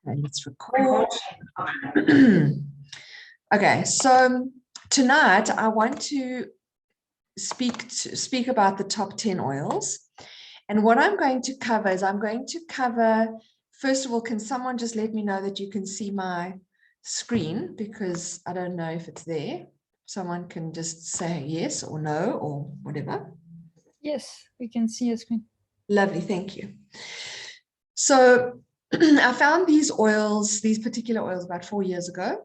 Okay, let's record. Okay, so tonight I want to speak about the top 10 oils. And what I'm going to cover is first of all, can someone just let me know that you can see my screen, because I don't know if it's there. Someone can just say yes or no or whatever. Yes, we can see your screen. Lovely, thank you. So I found these particular oils about 4 years ago.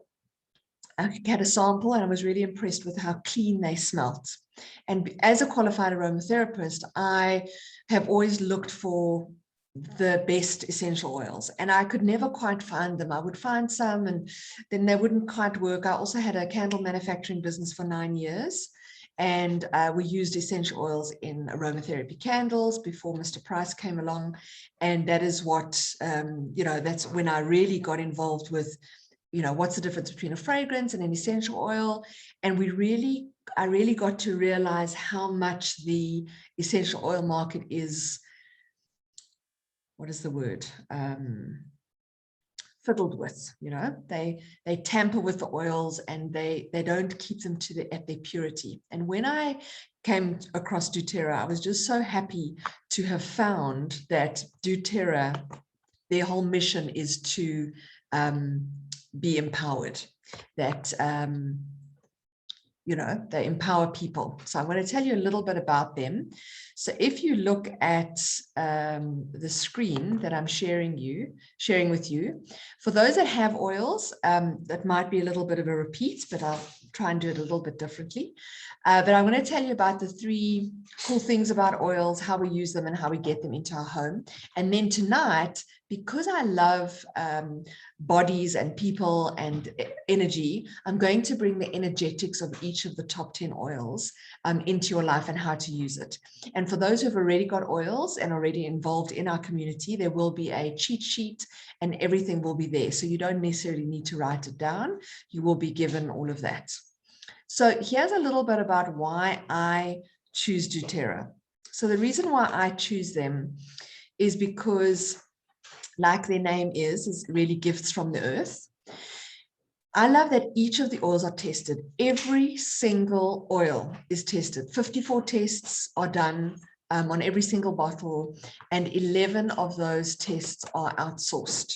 I had a sample and I was really impressed with how clean they smelt. And as a qualified aromatherapist, I have always looked for the best essential oils, and I could never quite find them. I would find some and then they wouldn't quite work. I also had a candle manufacturing business for 9 years, and we used essential oils in aromatherapy candles before Mr. Price came along. And that is what, that's when I really got involved with, what's the difference between a fragrance and an essential oil. And I really got to realize how much the essential oil market is, what is the word? Fiddled with. They tamper with the oils and they don't keep them at their purity. And when I came across dōTERRA, I was just so happy to have found that dōTERRA, their whole mission is to be empowered, that they empower people. So I'm going to tell you a little bit about them. So if you look at the screen that I'm sharing with you, for those that have oils, that might be a little bit of a repeat, but I'll try and do it a little bit differently. But I'm going to tell you about the 3 cool things about oils, how we use them and how we get them into our home. And then tonight, because I love bodies and people and energy, I'm going to bring the energetics of each of the top 10 oils into your life and how to use it. And for those who've already got oils and already involved in our community, there will be a cheat sheet and everything will be there. So you don't necessarily need to write it down. You will be given all of that. So here's a little bit about why I choose dōTERRA. So the reason why I choose them is because, like their name is really gifts from the earth. I love that each of the oils are tested. Every single oil is tested. 54 tests are done on every single bottle, and 11 of those tests are outsourced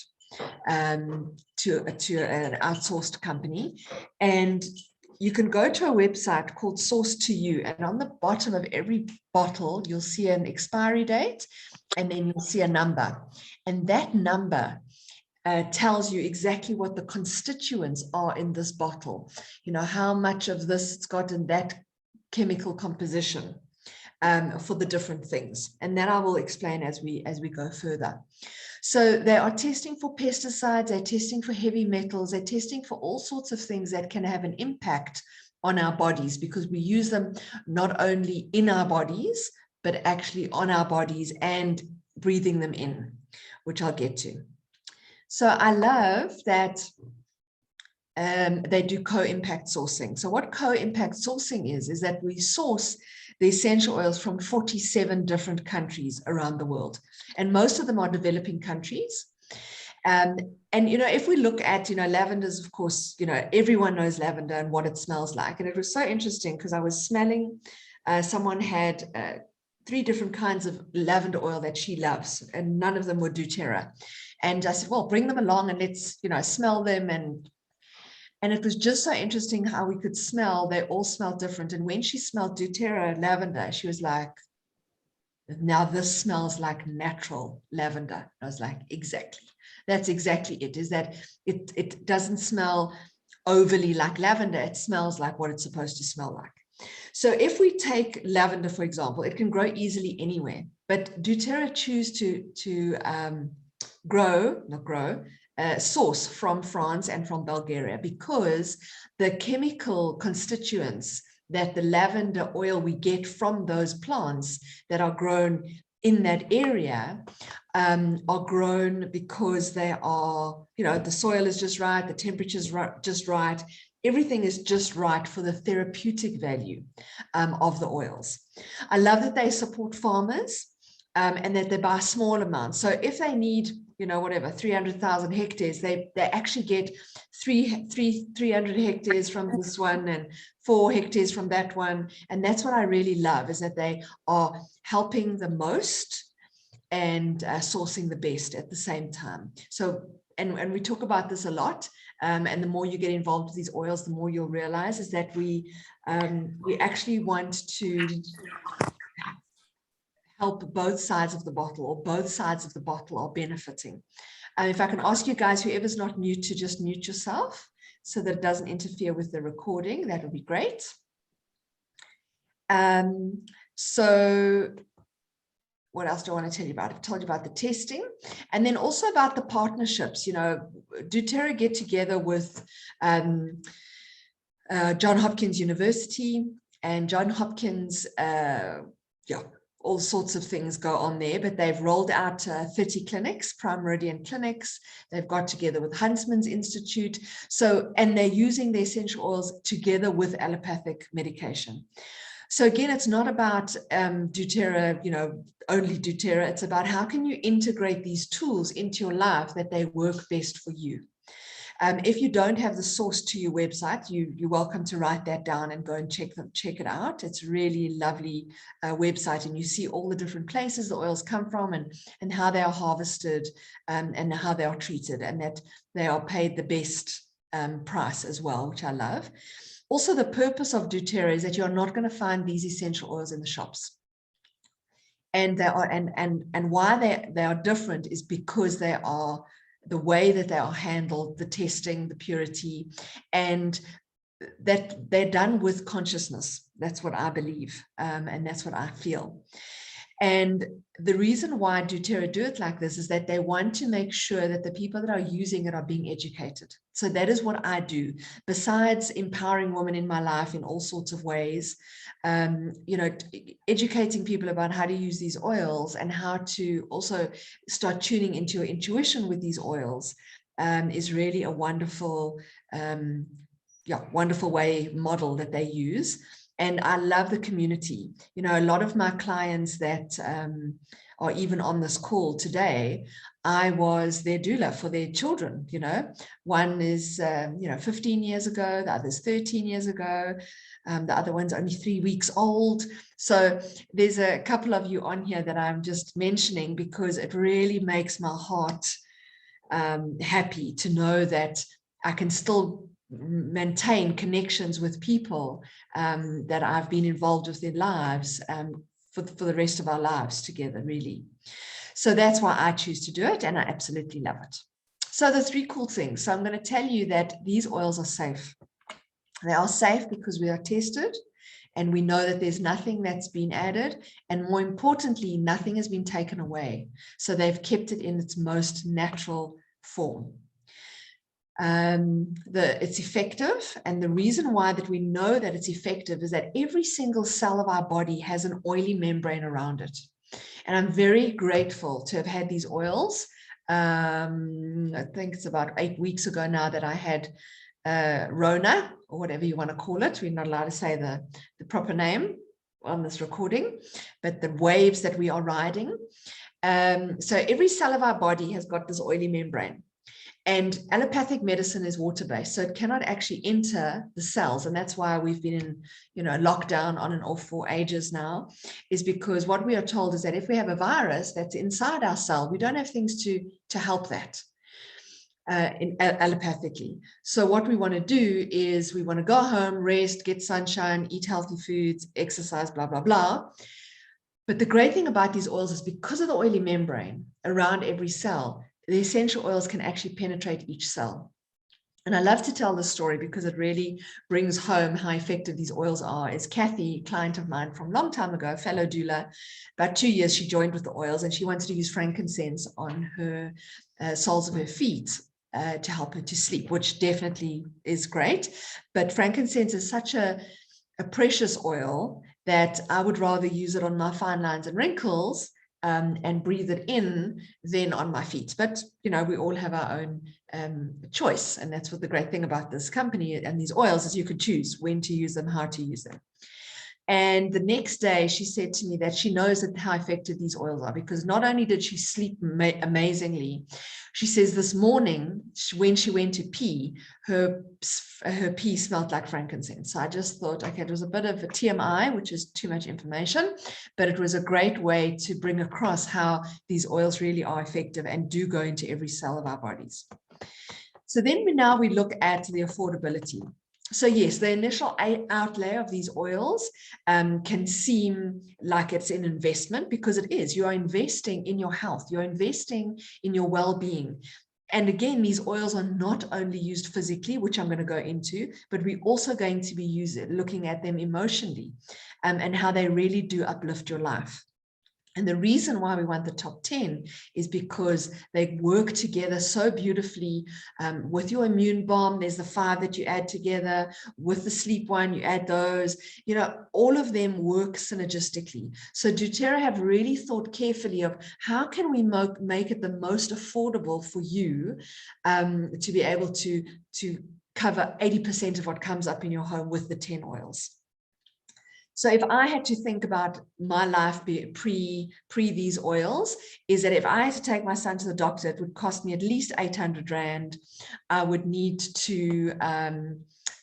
to an outsourced company. And you can go to a website called Source to You, and on the bottom of every bottle, you'll see an expiry date, and then you'll see a number. And that number tells you exactly what the constituents are in this bottle. How much of this it's got in that chemical composition for the different things. And that I will explain as we go further. So they are testing for pesticides, they're testing for heavy metals, they're testing for all sorts of things that can have an impact on our bodies, because we use them not only in our bodies, but actually on our bodies and breathing them in, which I'll get to. So I love that they do co-impact sourcing. So what co-impact sourcing is that we source the essential oils from 47 different countries around the world. And most of them are developing countries. And, if we look at, lavenders, of course, everyone knows lavender and what it smells like. And it was so interesting because I was smelling, someone had 3 different kinds of lavender oil that she loves, and none of them were dōTERRA. And I said, well, bring them along and let's, smell them. And it was just so interesting how we could smell. They all smelled different. And when she smelled dōTERRA lavender, she was like, now this smells like natural lavender. I was like, exactly. That's exactly it, is that it doesn't smell overly like lavender. It smells like what it's supposed to smell like. So if we take lavender, for example, it can grow easily anywhere. But dōTERRA choose to source from France and from Bulgaria, because the chemical constituents that the lavender oil we get from those plants that are grown in that area are grown because they are, the soil is just right, the temperature is just right, everything is just right for the therapeutic value of the oils. I love that they support farmers and that they buy small amounts. So if they need whatever, 300,000 hectares, they actually get 300 hectares from this one and 4 hectares from that one. And that's what I really love, is that they are helping the most and sourcing the best at the same time. So, and we talk about this a lot. And the more you get involved with these oils, the more you'll realize is that we actually want to help both sides of the bottle, or both sides of the bottle are benefiting. And if I can ask you guys, whoever's not mute, to just mute yourself so that it doesn't interfere with the recording, that would be great. So what else do I want to tell you about? I've told you about the testing, and then also about the partnerships. dōTERRA get together with Johns Hopkins University, and Johns Hopkins, all sorts of things go on there, but they've rolled out 30 clinics, Prime Meridian clinics. They've got together with Huntsman's Institute. So, and they're using the essential oils together with allopathic medication. So again, it's not about dōTERRA, only dōTERRA. It's about how can you integrate these tools into your life that they work best for you. If you don't have the source to your website, you're welcome to write that down and go and check it out. It's a really lovely website, and you see all the different places the oils come from, and how they are harvested, and how they are treated, and that they are paid the best price as well, which I love. Also, the purpose of dōTERRA is that you're not going to find these essential oils in the shops. And they are, and why they are different is because they are the way that they are handled, the testing, the purity, and that they're done with consciousness. That's what I believe, and that's what I feel. And the reason why dōTERRA do it like this is that they want to make sure that the people that are using it are being educated. So that is what I do. Besides empowering women in my life in all sorts of ways, educating people about how to use these oils and how to also start tuning into your intuition with these oils is really a wonderful, wonderful model that they use. And I love the community. A lot of my clients that are even on this call today, I was their doula for their children. One is 15 years ago, the other's 13 years ago, the other one's only 3 weeks old. So there's a couple of you on here that I'm just mentioning because it really makes my heart happy to know that I can still maintain connections with people that I've been involved with their lives for the rest of our lives together, really. So that's why I choose to do it, and I absolutely love it. So the 3 cool things. So I'm going to tell you that these oils are safe. They are safe because we are tested, and we know that there's nothing that's been added, and more importantly, nothing has been taken away. So they've kept it in its most natural form. It's effective, and the reason why that we know that it's effective is that every single cell of our body has an oily membrane around it. And I'm very grateful to have had these oils. I think it's about 8 weeks ago now that I had Rona, or whatever you want to call it. We're not allowed to say the proper name on this recording, but the waves that we are riding. So every cell of our body has got this oily membrane. And allopathic medicine is water-based, so it cannot actually enter the cells. And that's why we've been in, lockdown on and off for ages now, is because what we are told is that if we have a virus that's inside our cell, we don't have things to help that allopathically. So what we want to do is we want to go home, rest, get sunshine, eat healthy foods, exercise, blah, blah, blah. But the great thing about these oils is because of the oily membrane around every cell, the essential oils can actually penetrate each cell. And I love to tell this story because it really brings home how effective these oils are. Is Kathy, a client of mine from a long time ago, fellow doula, about 2 years she joined with the oils, and she wanted to use frankincense on her soles of her feet to help her to sleep, which definitely is great. But frankincense is such a precious oil that I would rather use it on my fine lines and wrinkles and breathe it in than on my feet. But, we all have our own choice. And that's what the great thing about this company and these oils is you could choose when to use them, how to use them. And the next day she said to me that she knows that how effective these oils are, because not only did she sleep amazingly, she says this morning when she went to pee, her pee smelled like frankincense. So I just thought, okay, it was a bit of a TMI, which is too much information, but it was a great way to bring across how these oils really are effective and do go into every cell of our bodies. So then we look at the affordability. So yes, the initial outlay of these oils can seem like it's an investment, because it is. You are investing in your health. You're investing in your well-being. And again, these oils are not only used physically, which I'm going to go into, but we're also going to be looking at them emotionally and how they really do uplift your life. And the reason why we want the top 10 is because they work together so beautifully with your immune bomb. There's the 5 that you add together with the sleep one, you add those, you know, all of them work synergistically. So dōTERRA have really thought carefully of how can we make it the most affordable for you to be able to cover 80% of what comes up in your home with the 10 oils. So if I had to think about my life pre these oils, is that if I had to take my son to the doctor, it would cost me at least 800 Rand. I would need to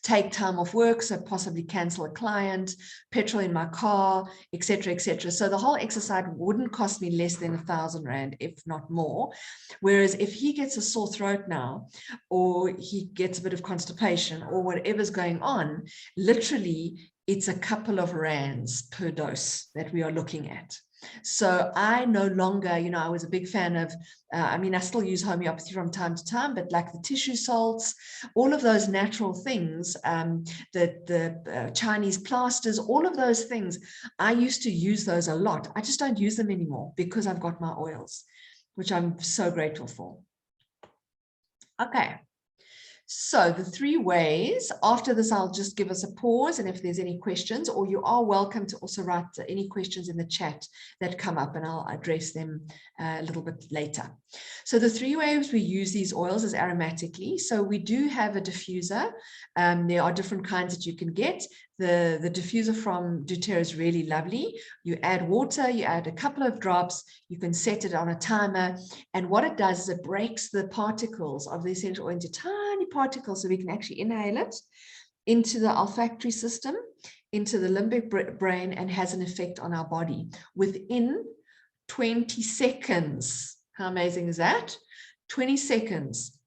take time off work, so possibly cancel a client, petrol in my car, etc., etc. So the whole exercise wouldn't cost me less than 1,000 Rand, if not more. Whereas if he gets a sore throat now, or he gets a bit of constipation, or whatever's going on, literally, it's a couple of rands per dose that we are looking at. So I no longer, you know, I was a big fan of, I mean, I still use homeopathy from time to time, but like the tissue salts, all of those natural things, the Chinese plasters, all of those things, I used to use those a lot. I just don't use them anymore because I've got my oils, which I'm so grateful for. Okay. So the 3 ways. After this, I'll just give us a pause, and if there's any questions, or you are welcome to also write any questions in the chat that come up, and I'll address them a little bit later. So the 3 ways we use these oils is aromatically. So we do have a diffuser. There are different kinds that you can get. The diffuser from dōTERRA is really lovely. You add water, you add a couple of drops, you can set it on a timer, and what it does is it breaks the particles of the essential oil into tiny particles, so we can actually inhale it into the olfactory system, into the limbic brain, and has an effect on our body within 20 seconds. How amazing is that? 20 seconds.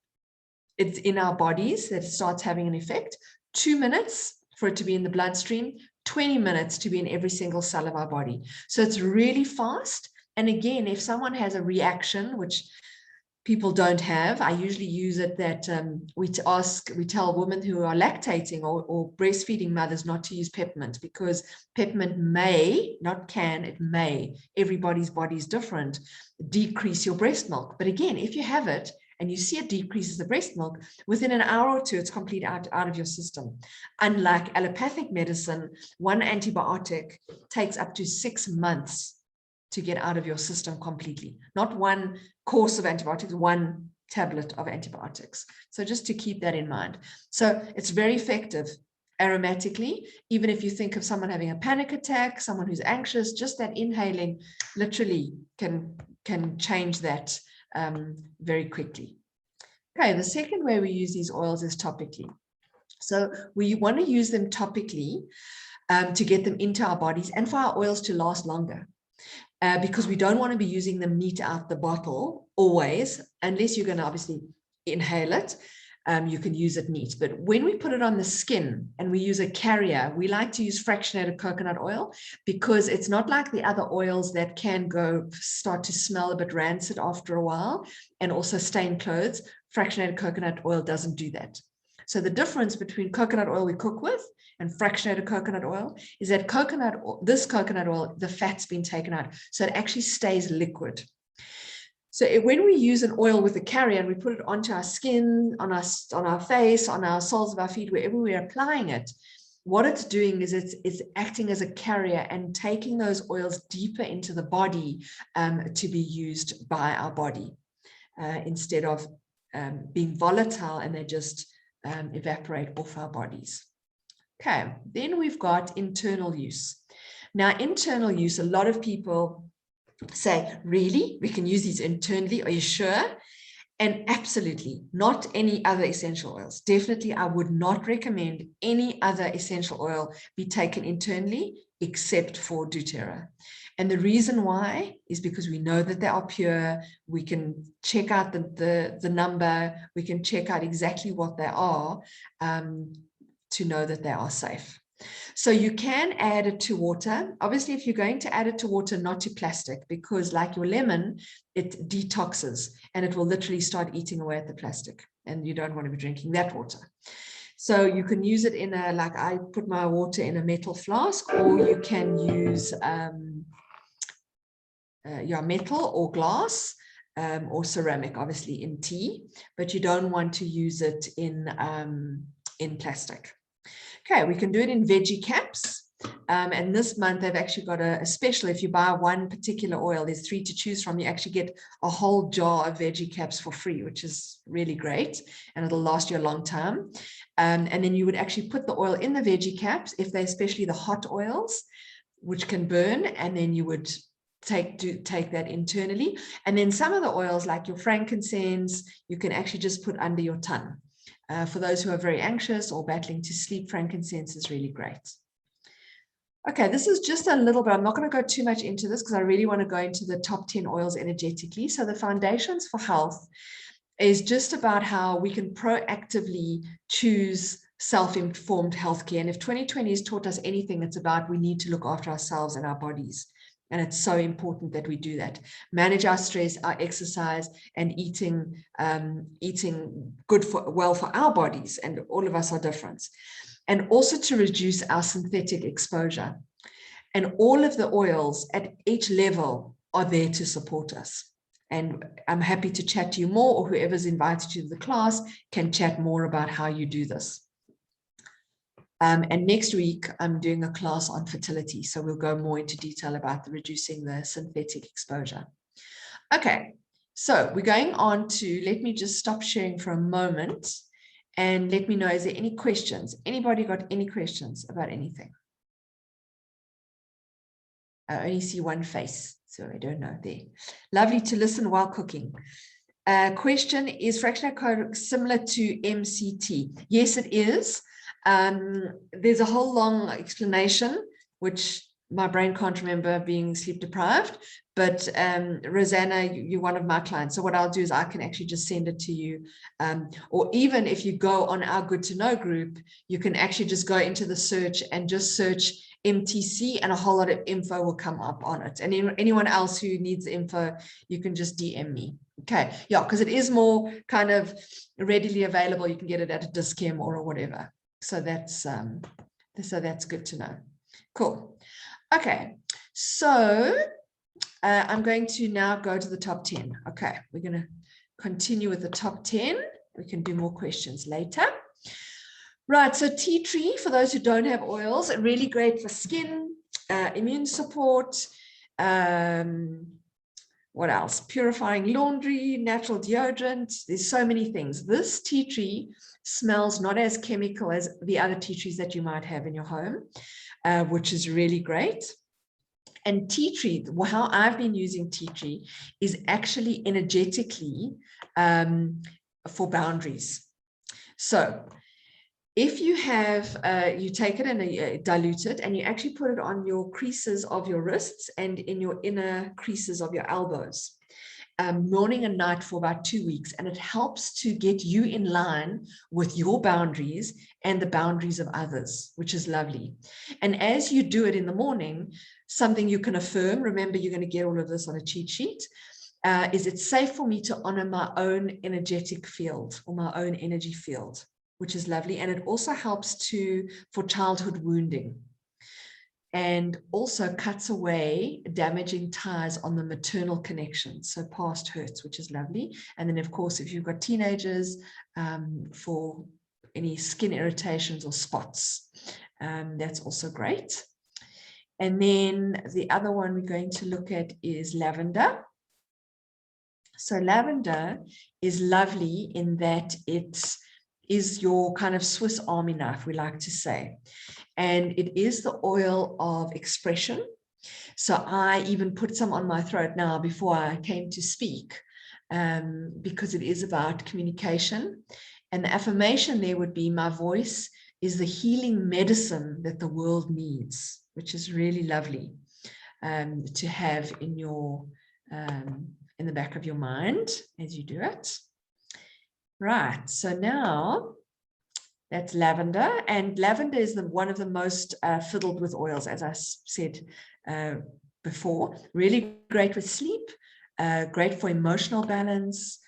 It's in our bodies that it starts having an effect. 2 minutes for it to be in the bloodstream, 20 minutes to be in every single cell of our body. So it's really fast. And again, if someone has a reaction, which people don't have, I usually use it that we tell women who are lactating or breastfeeding mothers not to use peppermint, because peppermint may, not can, it may, everybody's body is different, decrease your breast milk. But again, if you have it, and you see it decreases the breast milk, within an hour or 2, it's completely out of your system. Unlike allopathic medicine, one antibiotic takes up to 6 months to get out of your system completely. Not one course of antibiotics, one tablet of antibiotics. So just to keep that in mind. So it's very effective aromatically. Even if you think of someone having a panic attack, someone who's anxious, just that inhaling literally can change that very quickly. Okay, the second way we use these oils is topically. So we want to use them topically to get them into our bodies and for our oils to last longer. Because we don't want to be using them neat out the bottle always, unless you're going to obviously inhale it. You can use it neat. But when we put it on the skin and we use a carrier, we like to use fractionated coconut oil, because it's not like the other oils that can start to smell a bit rancid after a while and also stain clothes. Fractionated coconut oil doesn't do that. So the difference between coconut oil we cook with and fractionated coconut oil is that this coconut oil, the fat's been taken out, so it actually stays liquid. So when we use an oil with a carrier and we put it onto our skin, on our face, on our soles of our feet, wherever we're applying it, what it's doing is it's acting as a carrier and taking those oils deeper into the body to be used by our body instead of being volatile and they just evaporate off our bodies. Okay, then we've got internal use. Now, internal use, a lot of people say, really? We can use these internally? Are you sure? And absolutely, not any other essential oils. Definitely, I would not recommend any other essential oil be taken internally except for dōTERRA. And the reason why is because we know that they are pure. We can check out the number. We can check out exactly what they are to know that they are safe. So you can add it to water. Obviously, if you're going to add it to water, not to plastic, because like your lemon, it detoxes and it will literally start eating away at the plastic. And you don't want to be drinking that water. So you can use it in a, like I put my water in a metal flask, or you can use your metal or glass or ceramic, obviously in tea, but you don't want to use it in plastic. Okay, we can do it in veggie caps. And this month they've actually got a special. If you buy one particular oil, there's 3 to choose from. You actually get a whole jar of veggie caps for free, which is really great. And it'll last you a long time. And then you would actually put the oil in the veggie caps, if they're especially the hot oils, which can burn. And then you would take that internally. And then some of the oils, like your frankincense, you can actually just put under your tongue. For those who are very anxious or battling to sleep, frankincense is really great. Okay, this is just a little bit. I'm not going to go too much into this because I really want to go into the top 10 oils energetically. So the foundations for health is just about how we can proactively choose self-informed healthcare. And if 2020 has taught us anything, it's about we need to look after ourselves and our bodies. And it's so important that we do that. Manage our stress, our exercise, and eating good well for our bodies. And all of us are different. And also to reduce our synthetic exposure. And all of the oils at each level are there to support us. And I'm happy to chat to you more, or whoever's invited you to the class can chat more about how you do this. And next week, I'm doing a class on fertility. So we'll go more into detail about reducing the synthetic exposure. Okay, so we're going on to, let me just stop sharing for a moment and let me know, is there any questions? Anybody got any questions about anything? I only see one face, so I don't know there. Lovely to listen while cooking. Question, is fractional code similar to MCT? Yes, it is. There's a whole long explanation, which my brain can't remember being sleep deprived, but Rosanna, you're one of my clients. So what I'll do is I can actually just send it to you. Or even if you go on our Good to Know group, you can actually just go into the search and just search MTC and a whole lot of info will come up on it. And anyone else who needs info, you can just DM me. Okay, yeah, because it is more kind of readily available. You can get it at a Discount or whatever. So that's good to know. Cool. Okay, so I'm going to now go to the top 10. Okay, we're going to continue with the top 10. We can do more questions later. Right, so tea tree, for those who don't have oils, really great for skin, immune support, what else? Purifying laundry, natural deodorant. There's so many things. This tea tree smells not as chemical as the other tea trees that you might have in your home, which is really great. And tea tree, how I've been using tea tree is actually energetically for boundaries. So if you have, you take it and dilute it, and you actually put it on your creases of your wrists and in your inner creases of your elbows, morning and night for about 2 weeks. And it helps to get you in line with your boundaries and the boundaries of others, which is lovely. And as you do it in the morning, something you can affirm, remember you're going to get all of this on a cheat sheet, is it's safe for me to honor my own energetic field or my own energy field, which is lovely. And it also helps for childhood wounding, and also cuts away damaging ties on the maternal connection, so past hurts, which is lovely. And then of course, if you've got teenagers, for any skin irritations or spots, that's also great. And then the other one we're going to look at is lavender. So lavender is lovely in that it is your kind of Swiss Army knife, we like to say. And it is the oil of expression. So I even put some on my throat now before I came to speak, because it is about communication. And the affirmation there would be, my voice is the healing medicine that the world needs, which is really lovely to have in your in the back of your mind as you do it. Right, so now that's lavender, and lavender is one of the most fiddled with oils, as I said before. Really great with sleep, great for emotional balance,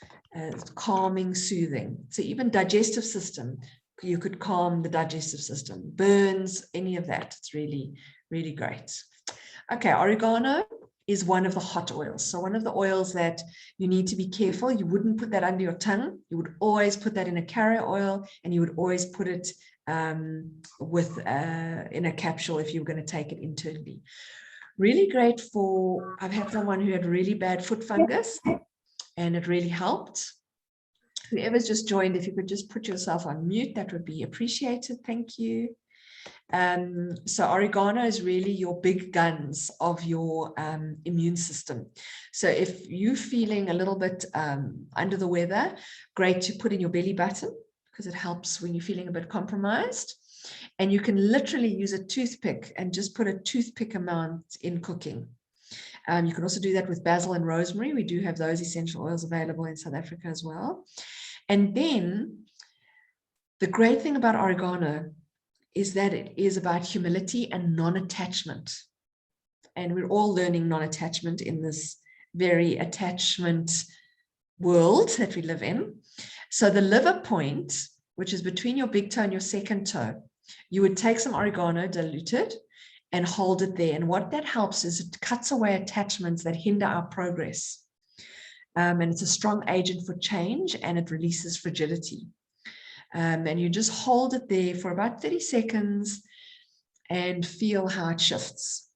calming, soothing. So even digestive system, you could calm the digestive system, burns, any of that. It's really, really great. Okay, oregano is one of the hot oils. So one of the oils that you need to be careful. You wouldn't put that under your tongue. You would always put that in a carrier oil, and you would always put it in a capsule if you were going to take it internally. Really great for, I've had someone who had really bad foot fungus, and it really helped. Whoever's just joined, if you could just put yourself on mute, that would be appreciated. Thank you. So oregano is really your big guns of your immune system. So if you're feeling a little bit under the weather, great to put in your belly button, because it helps when you're feeling a bit compromised. And you can literally use a toothpick and just put a toothpick amount in cooking. You can also do that with basil and rosemary. We do have those essential oils available in South Africa as well. And then the great thing about oregano is that it is about humility and non-attachment. And we're all learning non-attachment in this very attachment world that we live in. So the liver point, which is between your big toe and your second toe, you would take some oregano diluted and hold it there. And what that helps is it cuts away attachments that hinder our progress. And it's a strong agent for change, and it releases fragility. And you just hold it there for about 30 seconds and feel how it shifts.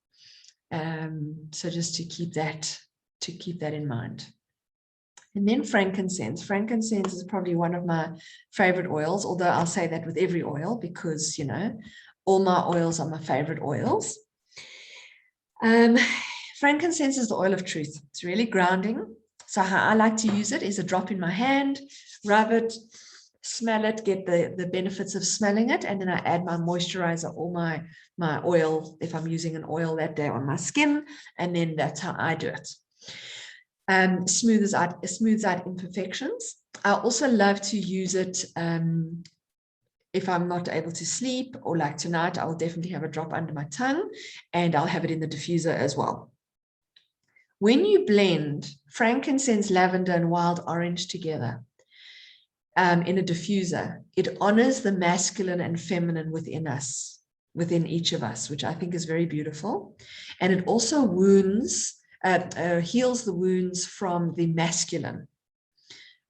So just to keep that in mind. And then frankincense. Frankincense is probably one of my favorite oils, although I'll say that with every oil, because, you know, all my oils are my favorite oils. Frankincense is the oil of truth. It's really grounding. So how I like to use it is a drop in my hand, rub it, smell it, get the benefits of smelling it, and then I add my moisturizer or my oil, if I'm using an oil that day, on my skin, and then that's how I do it. Smooths out imperfections. I also love to use it if I'm not able to sleep, or like tonight, I will definitely have a drop under my tongue, and I'll have it in the diffuser as well. When you blend frankincense, lavender, and wild orange together in a diffuser, it honors the masculine and feminine within us, within each of us, which I think is very beautiful. And it also heals the wounds from the masculine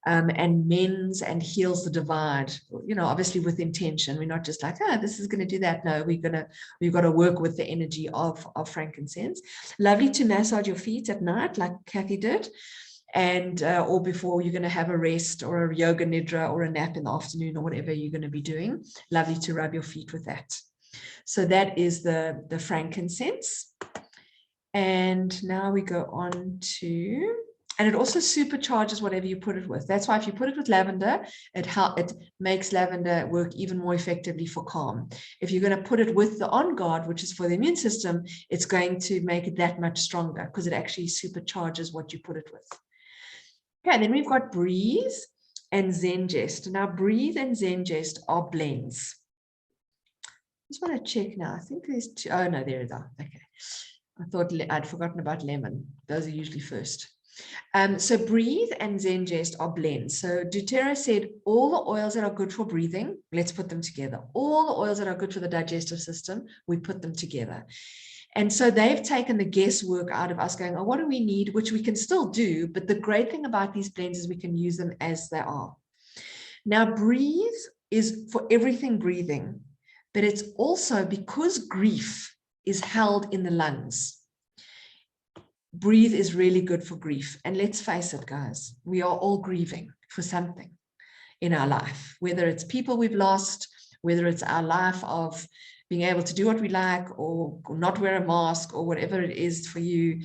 and mends and heals the divide, you know, obviously with intention. We're not just like, this is going to do that. No, we've got to work with the energy of frankincense. Lovely to massage your feet at night, like Kathy did, and or before you're going to have a rest or a yoga nidra or a nap in the afternoon, or whatever you're going to be doing. Lovely to rub your feet with that. So that is the frankincense. And now we go on to, and it also supercharges whatever you put it with. That's why if you put it with lavender, it makes lavender work even more effectively for calm. If you're going to put it with the On Guard, which is for the immune system, it's going to make it that much stronger, because it actually supercharges what you put it with. Okay, then we've got Breathe and Zengest. Now, Breathe and Zengest are blends. I just want to check now. I think there's two. Oh, no, there they are. Okay. I thought I'd forgotten about lemon. Those are usually first. So Breathe and Zengest are blends. So dōTERRA said all the oils that are good for breathing, let's put them together. All the oils that are good for the digestive system, we put them together. And so they've taken the guesswork out of us going, oh, what do we need? Which we can still do. But the great thing about these blends is we can use them as they are. Now, Breathe is for everything breathing, but it's also because grief is held in the lungs. Breathe is really good for grief. And let's face it, guys, we are all grieving for something. in our life, whether it's people we've lost, whether it's our life of being able to do what we like or not wear a mask or whatever it is for you.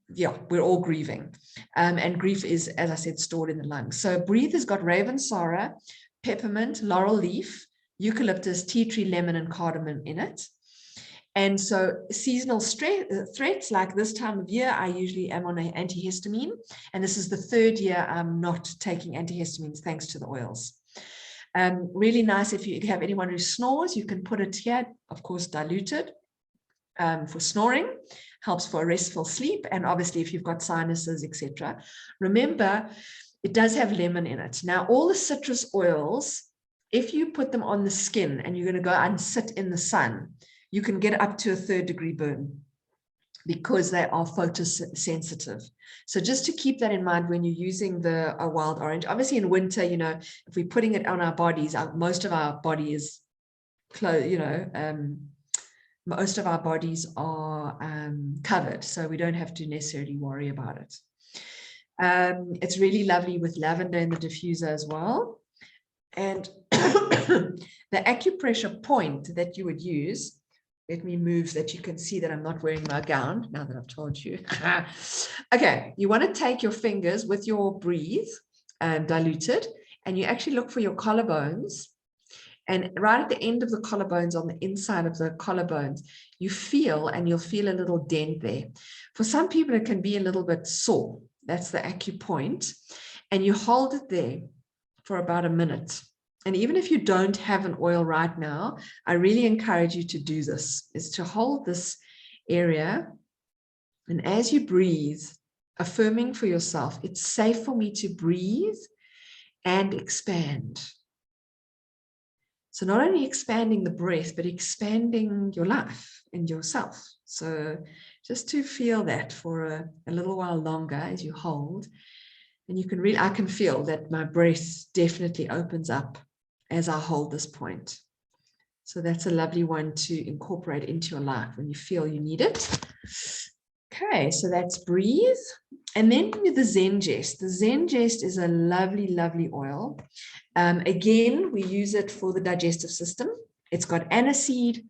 Yeah, we're all grieving. And grief is, as I said, stored in the lungs. So breathe has got ravensara, peppermint, laurel leaf, eucalyptus, tea tree, lemon, and cardamom in it. And so seasonal threats, like this time of year, I usually am on an antihistamine. And this is the 3rd year I'm not taking antihistamines thanks to the oils. Really nice if you have anyone who snores, you can put it here, of course, diluted for snoring, helps for a restful sleep. And obviously, if you've got sinuses, etc. Remember, it does have lemon in it. Now, all the citrus oils, if you put them on the skin and you're going to go and sit in the sun, you can get up to a 3rd degree burn because they are photosensitive. So just to keep that in mind when you're using the wild orange. Obviously in winter, you know, if we're putting it on our bodies, most of our body is closed, you know, most of our bodies are covered, so we don't have to necessarily worry about it. It's really lovely with lavender in the diffuser as well. And the acupressure point that you would use, let me move that you can see that I'm not wearing my gown now that I've told you. Okay, you want to take your fingers with your breathe diluted, and you actually look for your collarbones. And right at the end of the collarbones, on the inside of the collarbones, you feel, and you'll feel a little dent there. For some people, it can be a little bit sore. That's the acupoint. And you hold it there for about a minute. And even if you don't have an oil right now, I really encourage you to do this, is to hold this area. And as you breathe, affirming for yourself, it's safe for me to breathe and expand. So not only expanding the breath, but expanding your life and yourself. So just to feel that for a little while longer as you hold, and you can really, I can feel that my breath definitely opens up as I hold this point. So that's a lovely one to incorporate into your life when you feel you need it. Okay, so that's breathe. And then the Zengest. The Zengest is a lovely, lovely oil. Again, we use it for the digestive system. It's got aniseed,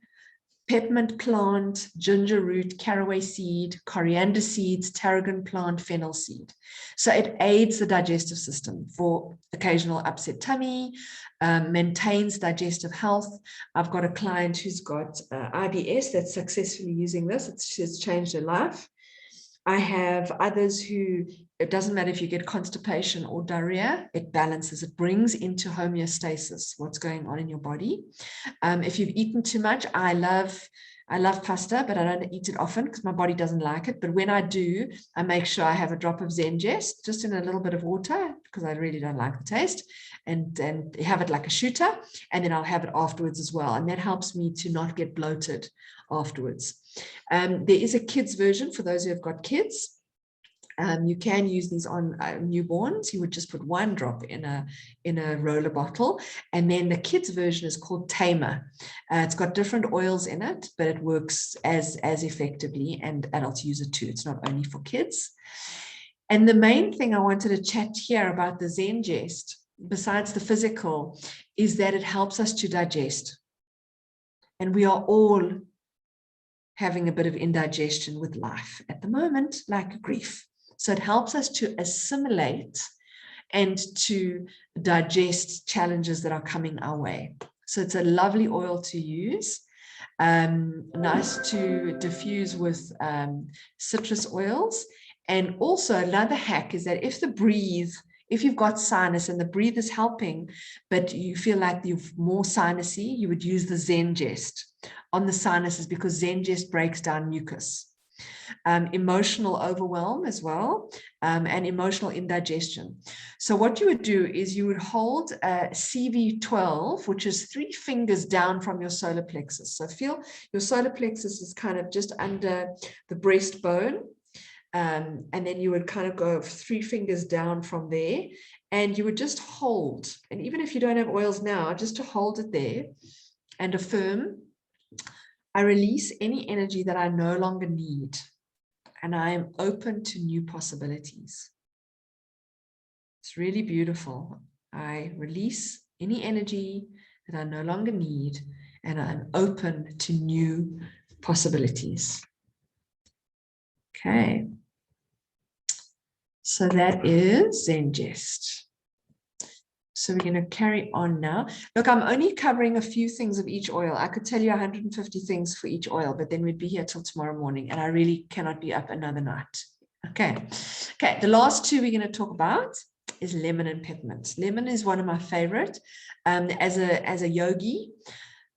peppermint plant, ginger root, caraway seed, coriander seeds, tarragon plant, fennel seed. So it aids the digestive system for occasional upset tummy, maintains digestive health. I've got a client who's got IBS that's successfully using this. It's changed her life. I have others who, it doesn't matter if you get constipation or diarrhea, it balances, it brings into homeostasis what's going on in your body. If you've eaten too much, I love pasta, but I don't eat it often because my body doesn't like it. But when I do, I make sure I have a drop of Zengest just in a little bit of water because I really don't like the taste, and have it like a shooter, and then I'll have it afterwards as well. And that helps me to not get bloated afterwards. There is a kids version for those who have got kids. You can use these on newborns. You would just put 1 drop in a roller bottle, and then the kids version is called Tamer. It's got different oils in it, but it works as effectively, and adults use it too. It's not only for kids. And the main thing I wanted to chat here about the Zengest, besides the physical, is that it helps us to digest, and we are all having a bit of indigestion with life at the moment, like grief. So it helps us to assimilate and to digest challenges that are coming our way. So it's a lovely oil to use, nice to diffuse with citrus oils. And also another hack is that if you've got sinus and the breathe is helping, but you feel like you've more sinusy, you would use the Zengest on the sinuses because Zengest breaks down mucus. Emotional overwhelm as well, and emotional indigestion. So what you would do is you would hold CV12, which is 3 fingers down from your solar plexus. So feel your solar plexus is kind of just under the breastbone. And then you would kind of go 3 fingers down from there, and you would just hold. And even if you don't have oils now, just to hold it there and affirm, I release any energy that I no longer need, and I am open to new possibilities. It's really beautiful. I release any energy that I no longer need, and I'm open to new possibilities. Okay. So that is Zen Jest. So we're going to carry on now. Look, I'm only covering a few things of each oil. I could tell you 150 things for each oil, but then we'd be here till tomorrow morning, and I really cannot be up another night. Okay. Okay. The last two we're going to talk about is lemon and peppermint. Lemon is one of my favorite. As a yogi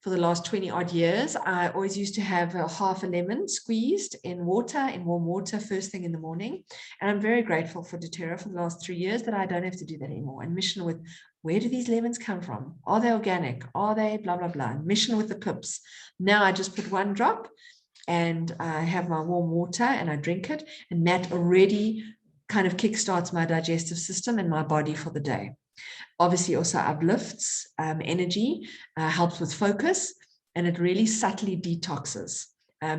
for the last 20 odd years, I always used to have half a lemon squeezed in water, in warm water, first thing in the morning. And I'm very grateful for dōTERRA for the last 3 years that I don't have to do that anymore. And mission with, where do these lemons come from? Are they organic? Are they blah, blah, blah? Mission with the pips. Now I just put one drop and I have my warm water and I drink it. And that already kind of kickstarts my digestive system and my body for the day. Obviously also uplifts energy, helps with focus, and it really subtly detoxes.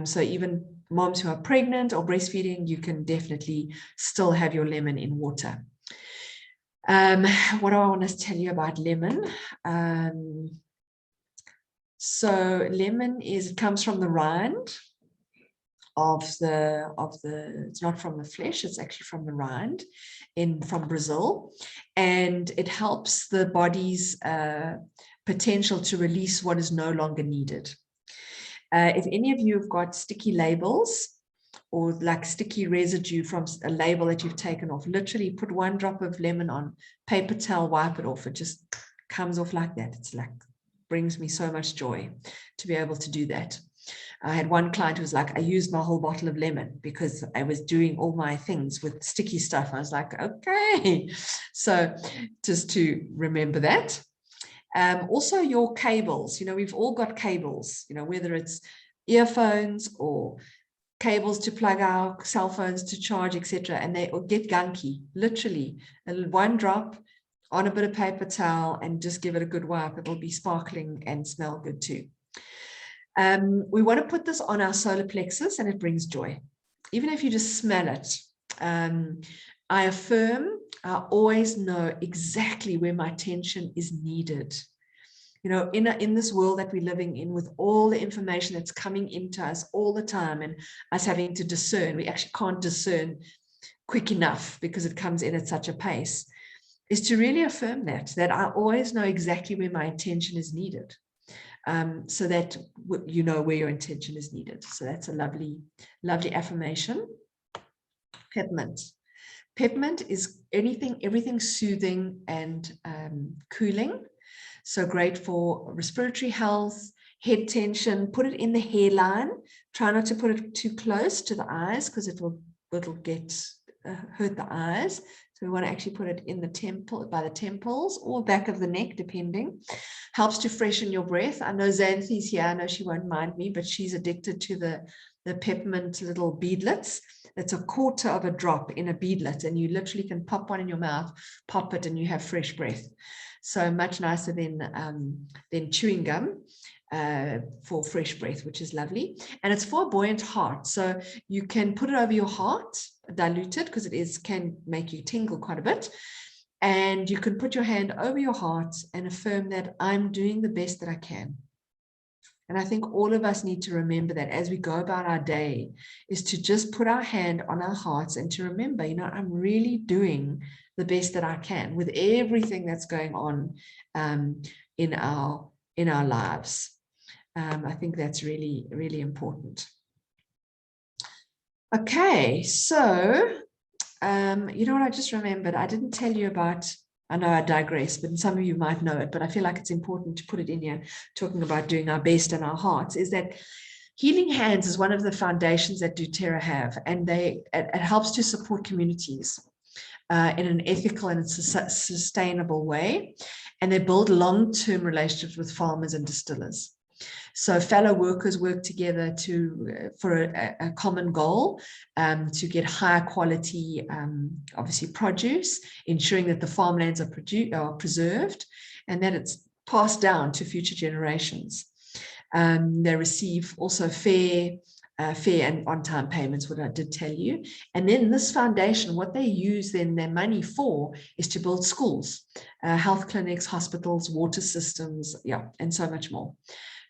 So even moms who are pregnant or breastfeeding, you can definitely still have your lemon in water. What do I want to tell you about lemon? So lemon it comes from the rind of the it's not from the flesh, it's actually from the rind from Brazil, and it helps the body's potential to release what is no longer needed. If any of you have got sticky labels or like sticky residue from a label that you've taken off, literally put one drop of lemon on paper towel, wipe it off, it just comes off like that. It's like brings me so much joy to be able to do that. I had one client who was like, I used my whole bottle of lemon because I was doing all my things with sticky stuff. I was like, okay. So just to remember that. Also your cables, we've all got cables, whether it's earphones or cables to plug our cell phones to charge, etc. And they get gunky, literally. And one drop on a bit of paper towel and just give it a good wipe. It'll be sparkling and smell good too. We want to put this on our solar plexus and it brings joy. Even if you just smell it, I affirm, I always know exactly where my attention is needed. In this world that we're living in with all the information that's coming into us all the time and us having to discern, we actually can't discern quick enough because it comes in at such a pace, is to really affirm that I always know exactly where my attention is needed. So that you know where your intention is needed. So that's a lovely, lovely affirmation. Peppermint. Peppermint is everything soothing and cooling. So great for respiratory health, head tension. Put it in the hairline. Try not to put it too close to the eyes because it'll get hurt the eyes. So we want to actually put it in the temple, by the temples or back of the neck, depending. Helps to freshen your breath. I know Xanthi's here. I know she won't mind me, but she's addicted to the peppermint little beadlets. It's a quarter of a drop in a beadlet, and you literally can pop one in your mouth, pop it, and you have fresh breath. So much nicer than chewing gum for fresh breath, which is lovely. And it's for a buoyant heart. So you can put it over your heart, diluted, because can make you tingle quite a bit. And you can put your hand over your heart and affirm that I'm doing the best that I can. And I think all of us need to remember that as we go about our day, is to just put our hand on our hearts and to remember, I'm really doing the best that I can with everything that's going on in our lives. I think that's really, really important. Okay, so you know what I just remembered? I didn't tell you about, I know I digress, but some of you might know it, but I feel like it's important to put it in here, talking about doing our best in our hearts, is that Healing Hands is one of the foundations that dōTERRA have, and it helps to support communities in an ethical and sustainable way, and they build long-term relationships with farmers and distillers. So fellow workers work together for a common goal, to get higher quality, obviously produce, ensuring that the farmlands are preserved and that it's passed down to future generations. They receive also fair fair and on-time payments, what I did tell you. And then this foundation, what they use then their money for is to build schools, health clinics, hospitals, water systems, yeah, and so much more.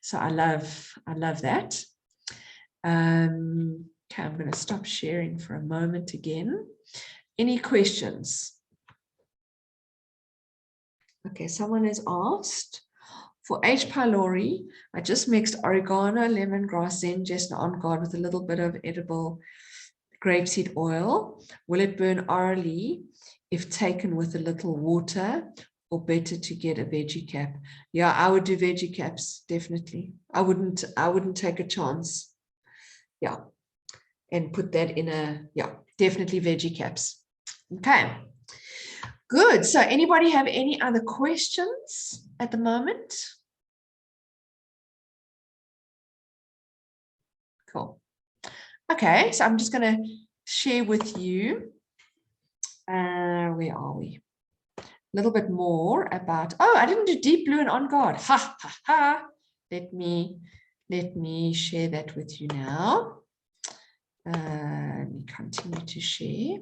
So I love that. Okay, I'm going to stop sharing for a moment again. Any questions? Okay, someone has asked, for H. pylori, I just mixed oregano, lemongrass, zingest, and on guard with a little bit of edible grapeseed oil. Will it burn orally if taken with a little water, or better to get a veggie cap? Yeah, I would do veggie caps, definitely. I wouldn't take a chance. Yeah, and put that in a, yeah, definitely veggie caps. Okay, good. So anybody have any other questions at the moment? Cool. Okay, so I'm just going to share with you, where are we? A little bit more about, oh, I didn't do deep blue and on guard. Ha, ha, ha. Let me share that with you now. Let me continue to share.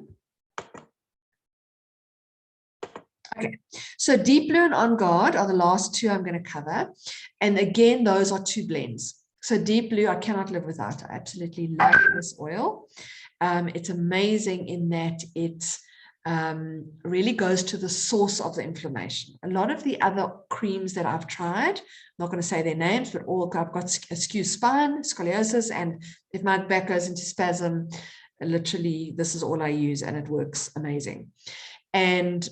Okay, so deep blue and on guard are the last two I'm going to cover. And again, those are two blends. So deep blue, I cannot live without. I absolutely love this oil. It's amazing in that it really goes to the source of the inflammation. A lot of the other creams that I've tried, I'm not going to say their names, but all I've got a skew spine, scoliosis, and if my back goes into spasm, literally this is all I use and it works amazing. And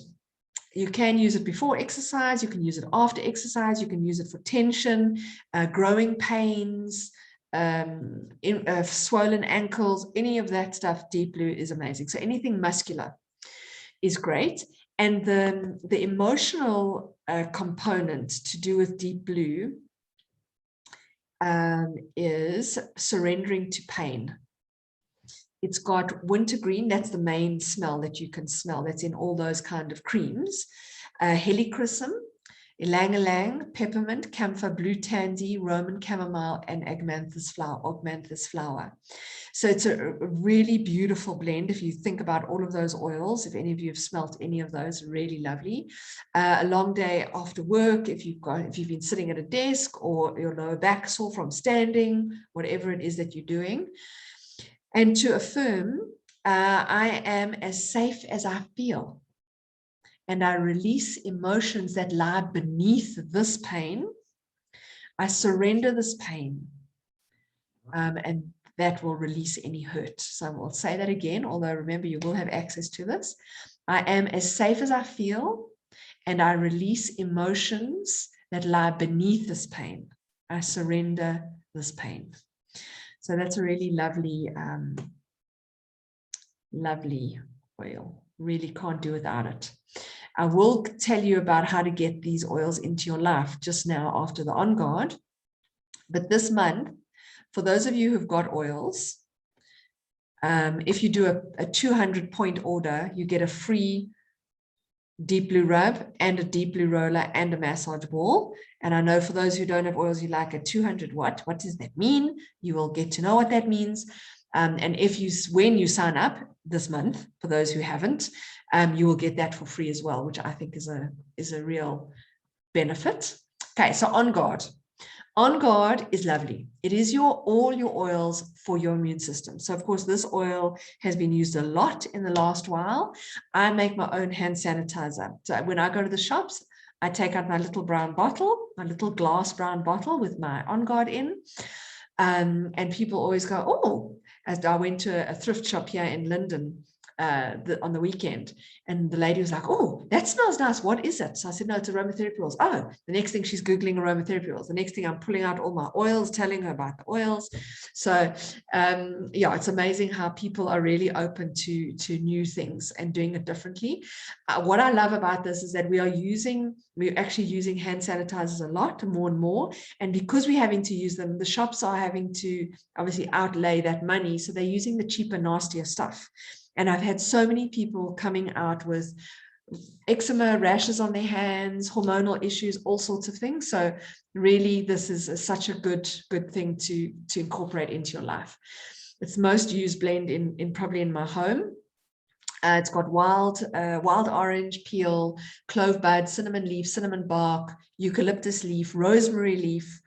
you can use it before exercise, you can use it after exercise, you can use it for tension, growing pains, swollen ankles, any of that stuff. Deep blue is amazing. So anything muscular is great. And the emotional component to do with deep blue is surrendering to pain. It's got wintergreen, that's the main smell that you can smell. That's in all those kind of creams. Helichrysum, ylang-ylang, peppermint, camphor, blue tansy, Roman chamomile, and augmanthus flower. So it's a really beautiful blend. If you think about all of those oils, if any of you have smelt any of those, really lovely. A long day after work, if you've been sitting at a desk or your lower back sore from standing, whatever it is that you're doing. And to affirm, I am as safe as I feel. And I release emotions that lie beneath this pain. I surrender this pain. And that will release any hurt. So I will say that again, although remember, you will have access to this. I am as safe as I feel. And I release emotions that lie beneath this pain. I surrender this pain. So that's a really lovely, lovely oil. Really can't do without it. I will tell you about how to get these oils into your life just now after the On Guard. But this month, for those of you who've got oils, if you do a 200-point order, you get a free deep blue rub and a deep blue roller and a massage ball. And I know for those who don't have oils, you like a 200 watt. What does that mean? You will get to know what that means. And when you sign up this month, for those who haven't, you will get that for free as well, which I think is a real benefit. Okay, so On Guard. On Guard is lovely. It is all your oils for your immune system. So of course, this oil has been used a lot in the last while. I make my own hand sanitizer. So when I go to the shops, I take out my little brown bottle, my little glass brown bottle with my On Guard in. And people always go, oh, as I went to a thrift shop here in London on the weekend, and the lady was like, oh, that smells nice, what is it? So I said, no, it's aromatherapy oils. Oh, the next thing she's Googling aromatherapy oils. The next thing I'm pulling out all my oils, telling her about the oils. So yeah, it's amazing how people are really open to new things and doing it differently. What I love about this is that we're actually using hand sanitizers a lot, more and more, and because we're having to use them, the shops are having to obviously outlay that money, so they're using the cheaper, nastier stuff. And I've had so many people coming out with eczema, rashes on their hands, hormonal issues, all sorts of things. So really, this is such a good thing to incorporate into your life. It's most used blend in probably in my home. It's got wild orange peel, clove bud, cinnamon leaf, cinnamon bark, eucalyptus leaf, rosemary leaf,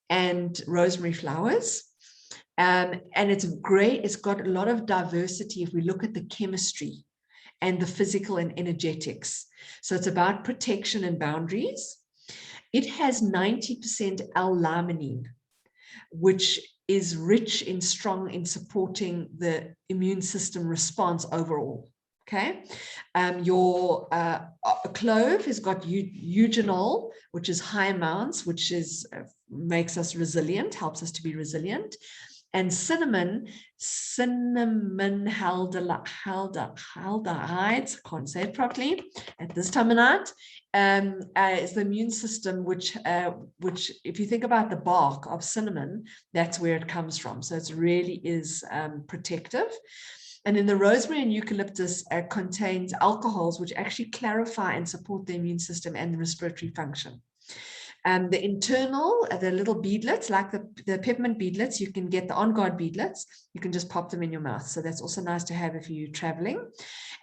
and rosemary flowers. And it's great. It's got a lot of diversity if we look at the chemistry and the physical and energetics. So it's about protection and boundaries. It has 90% L-limonene, which is rich in strong in supporting the immune system response overall. Okay, your clove has got eugenol, which is high amounts, which is makes us resilient, helps us to be resilient. And cinnamon haldides, I can't say it properly at this time of night, is the immune system, which if you think about the bark of cinnamon, that's where it comes from. So it really is protective. And then the rosemary and eucalyptus contains alcohols, which actually clarify and support the immune system and the respiratory function. The internal, the little beadlets, like the peppermint beadlets, you can get the On Guard beadlets. You can just pop them in your mouth. So that's also nice to have if you're traveling.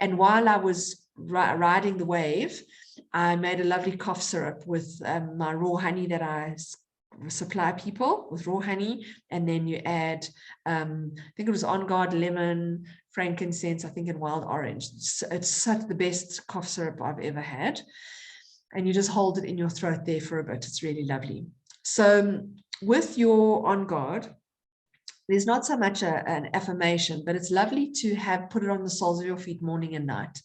And while I was riding the wave, I made a lovely cough syrup with my raw honey that I supply people with raw honey, and then you add I think it was On Guard lemon, frankincense, I think, and wild orange. It's such the best cough syrup I've ever had, and you just hold it in your throat there for a bit. It's really lovely. So with your On Guard, there's not so much an affirmation, but it's lovely to have put it on the soles of your feet morning and night.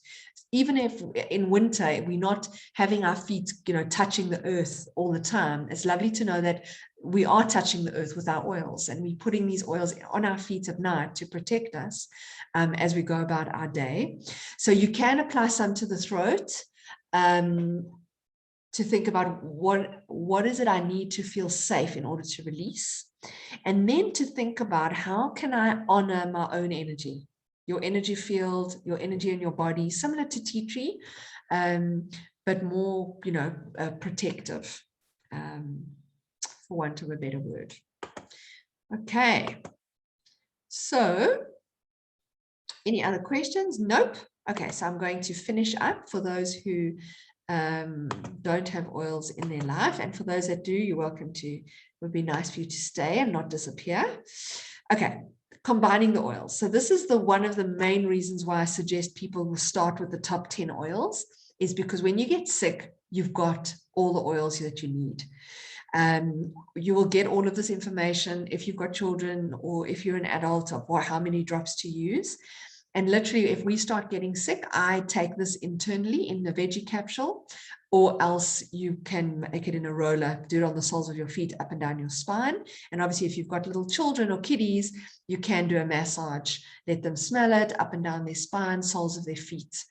Even if in winter we're not having our feet, touching the earth all the time, it's lovely to know that we are touching the earth with our oils, and we're putting these oils on our feet at night to protect us as we go about our day. So you can apply some to the throat to think about what is it I need to feel safe in order to release, and then to think about how can I honor my own energy. Your energy field, your energy in your body, similar to tea tree, but more, protective, for want of a better word. Okay. So, any other questions? Nope. Okay, so I'm going to finish up for those who don't have oils in their life, and for those that do, you're welcome to. It would be nice for you to stay and not disappear. Okay. Combining the oils. So this is one of the main reasons why I suggest people will start with the top 10 oils, is because when you get sick, you've got all the oils that you need. You will get all of this information if you've got children or if you're an adult of how many drops to use. And literally, if we start getting sick, I take this internally in the veggie capsule, or else you can make it in a roller, do it on the soles of your feet, up and down your spine. And obviously, if you've got little children or kiddies, you can do a massage, let them smell it up and down their spine, soles of their feet.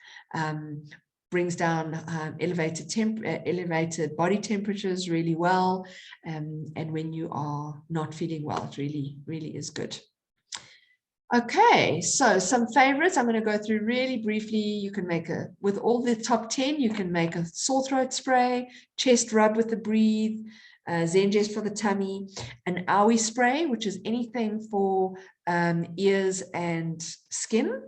Brings down elevated body temperatures really well. And when you are not feeling well, it really, really is good. Okay, so some favorites I'm going to go through really briefly. You can make with all the top 10, you can make a sore throat spray, chest rub with the breathe, Zengest for the tummy, an owie spray, which is anything for ears and skin,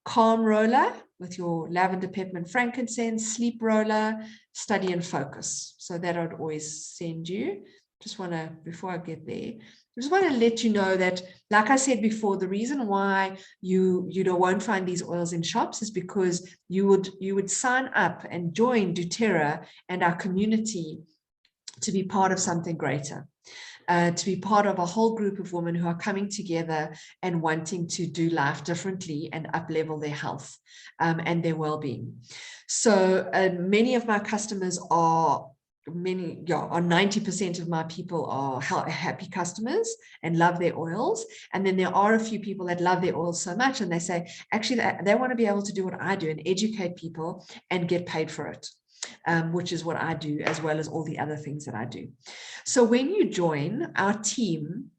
calm roller with your lavender, peppermint, frankincense, sleep roller, study and focus. So that I'd always send you. Just want to, before I get there, I just want to let you know that, like I said before, the reason why you won't find these oils in shops is because you would sign up and join dōTERRA and our community to be part of something greater, to be part of a whole group of women who are coming together and wanting to do life differently and up-level their health and their well-being. So many of my customers are 90% of my people are happy customers and love their oils. And then there are a few people that love their oils so much, and they say, actually, they want to be able to do what I do and educate people and get paid for it, which is what I do, as well as all the other things that I do. So when you join, our team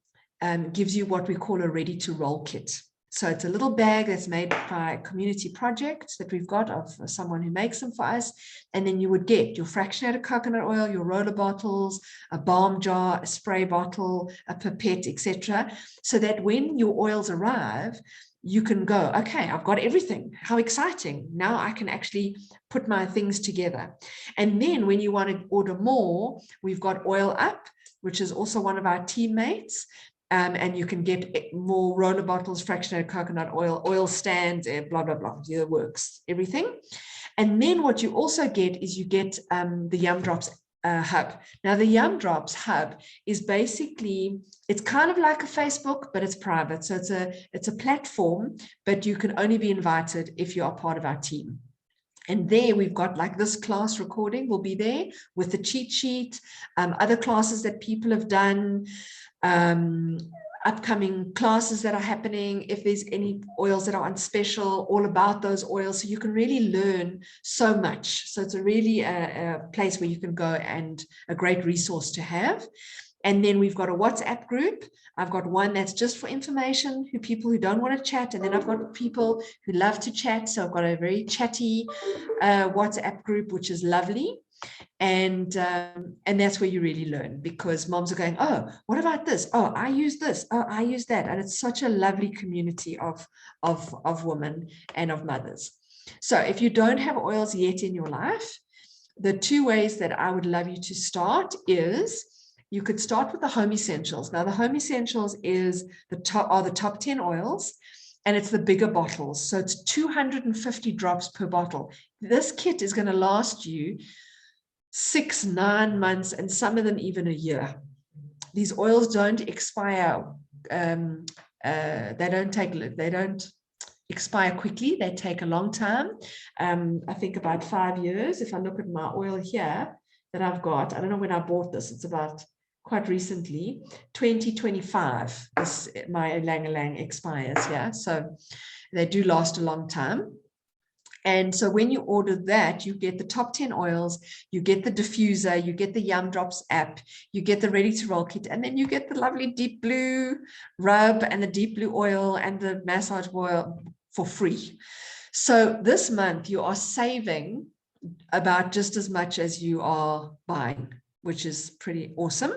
gives you what we call a ready to roll kit. So it's a little bag that's made by a community project that we've got of someone who makes them for us. And then you would get your fractionated coconut oil, your roller bottles, a balm jar, a spray bottle, a pipette, etc. So that when your oils arrive, you can go, okay, I've got everything. How exciting. Now I can actually put my things together. And then when you want to order more, we've got Oil Up, which is also one of our teammates. And you can get more roller bottles, fractionated coconut oil, oil stands, blah, blah, blah, the works, everything. And then what you also get is you get the Yum Drops hub. Now, the Yum Drops hub is basically, it's kind of like a Facebook, but it's private. So it's a platform, but you can only be invited if you are part of our team. And there we've got like this class recording will be there with the cheat sheet, other classes that people have done, upcoming classes that are happening, if there's any oils that are on special, all about those oils. So you can really learn so much. So it's a really a place where you can go, and a great resource to have. And then we've got a WhatsApp group. I've got one that's just for information, people who don't want to chat. And then I've got people who love to chat. So I've got a very chatty WhatsApp group, which is lovely. And that's where you really learn, because moms are going, oh, what about this? Oh, I use this. Oh, I use that. And it's such a lovely community of women and of mothers. So if you don't have oils yet in your life, the two ways that I would love you to start is, you could start with the home essentials. Now, the home essentials is the top 10 oils, and it's the bigger bottles. So it's 250 drops per bottle. This kit is going to last you 6-9 months, and some of them even a year. These oils don't expire. They don't expire quickly. They take a long time. I think about 5 years. If I look at my oil here that I've got, I don't know when I bought this. It's about quite recently, 2025, my ylang-ylang expires. Yeah, so they do last a long time. And so when you order that, you get the top 10 oils, you get the diffuser, you get the Yum Drops app, you get the ready to roll kit, and then you get the lovely deep blue rub and the deep blue oil and the massage oil for free. So this month you are saving about just as much as you are buying, which is pretty awesome.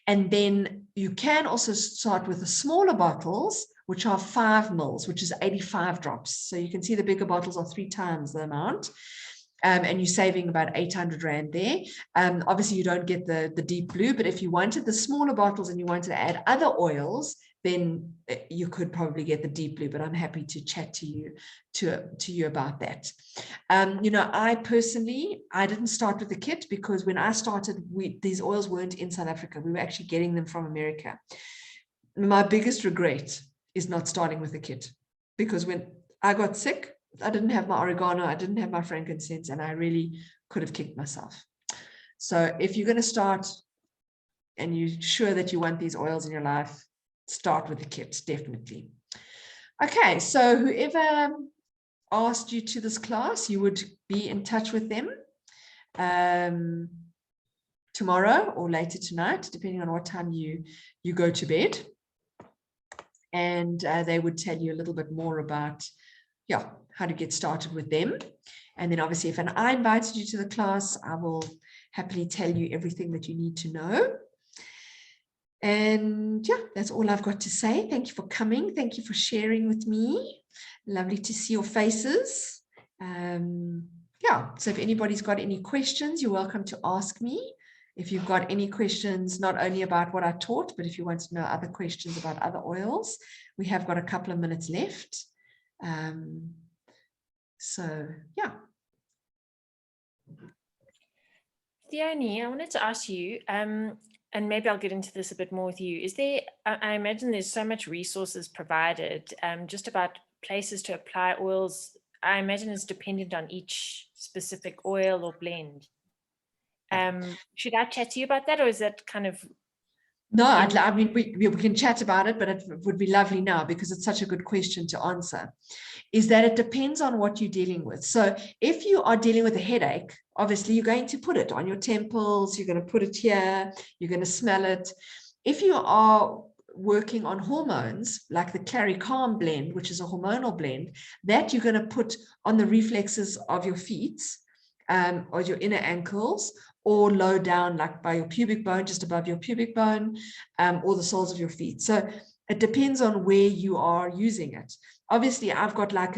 And then you can also start with the smaller bottles, which are 5 mils, which is 85 drops. So you can see the bigger bottles are 3 times the amount. And you're saving about 800 Rand there. Obviously, you don't get the deep blue, but if you wanted the smaller bottles and you wanted to add other oils, then you could probably get the deep blue, but I'm happy to chat to you about that. I personally, I didn't start with the kit, because when I started, these oils weren't in South Africa. We were actually getting them from America. My biggest regret is not starting with the kit, because when I got sick, I didn't have my oregano, I didn't have my frankincense, and I really could have kicked myself. So if you're going to start and you're sure that you want these oils in your life, start with the kit, definitely. Okay, so whoever asked you to this class, you would be in touch with them tomorrow or later tonight, depending on what time you go to bed. And they would tell you a little bit more about, how to get started with them. And then obviously, if I invited you to the class, I will happily tell you everything that you need to know. And that's all I've got to say. Thank you for coming. Thank you for sharing with me. Lovely to see your faces. So if anybody's got any questions, you're welcome to ask me. If you've got any questions, not only about what I taught, but if you want to know other questions about other oils, we have got a couple of minutes left. Theoni, I wanted to ask you, and maybe I'll get into this a bit more with you. Is there, I imagine there's so much resources provided, just about places to apply oils. I imagine it's dependent on each specific oil or blend. Should I chat to you about that, or is that kind of... No, I mean, we can chat about it, but it would be lovely now, because it's such a good question to answer, is that it depends on what you're dealing with. So if you are dealing with a headache, obviously you're going to put it on your temples, you're going to put it here, you're going to smell it. If you are working on hormones, like the Clary-Calm blend, which is a hormonal blend, that you're going to put on the reflexes of your feet, or your inner ankles, or low down, like by your pubic bone, just above your pubic bone, or the soles of your feet. So it depends on where you are using it. Obviously, I've got like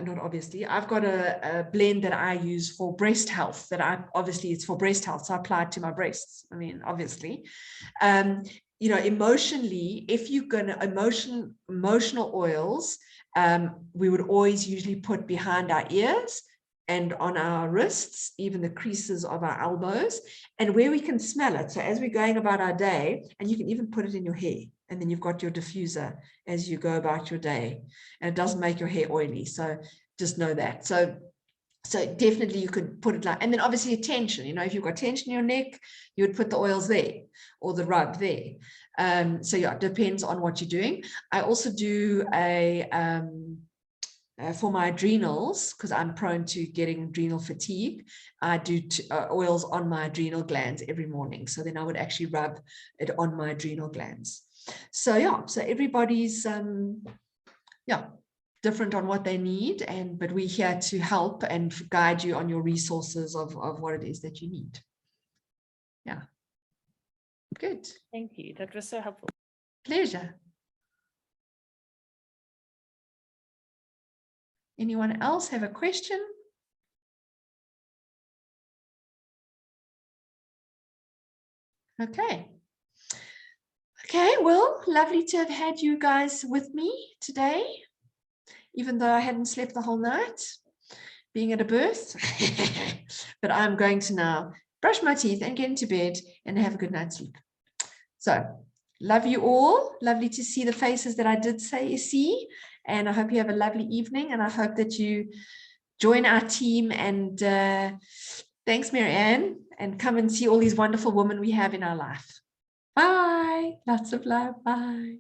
not obviously, I've got a blend that I use for breast health, obviously it's for breast health, so I apply it to my breasts. I mean, obviously, you know, emotionally, if you're gonna emotional oils, we would always usually put behind our ears and on our wrists, even the creases of our elbows, and where we can smell it. So as we're going about our day, and you can even put it in your hair, and then you've got your diffuser as you go about your day, and it doesn't make your hair oily. So just know that. So definitely you could put it like, and then obviously tension, you know, if you've got tension in your neck, you would put the oils there or the rub there. So yeah, it depends on what you're doing. I also do for my adrenals, because I'm prone to getting adrenal fatigue, I do oils on my adrenal glands every morning. So then I would actually rub it on my adrenal glands. So yeah, so everybody's different on what they need, but we're here to help and guide you on your resources of what it is that you need. Yeah, good. Thank you. That was so helpful. Pleasure. Anyone else have a question? Okay. Okay, well, lovely to have had you guys with me today, even though I hadn't slept the whole night, being at a birth. But I'm going to now brush my teeth and get into bed and have a good night's sleep. So, love you all. Lovely to see the faces that I did see. And I hope you have a lovely evening. And I hope that you join our team. And thanks, Marianne. And come and see all these wonderful women we have in our life. Bye. Lots of love. Bye.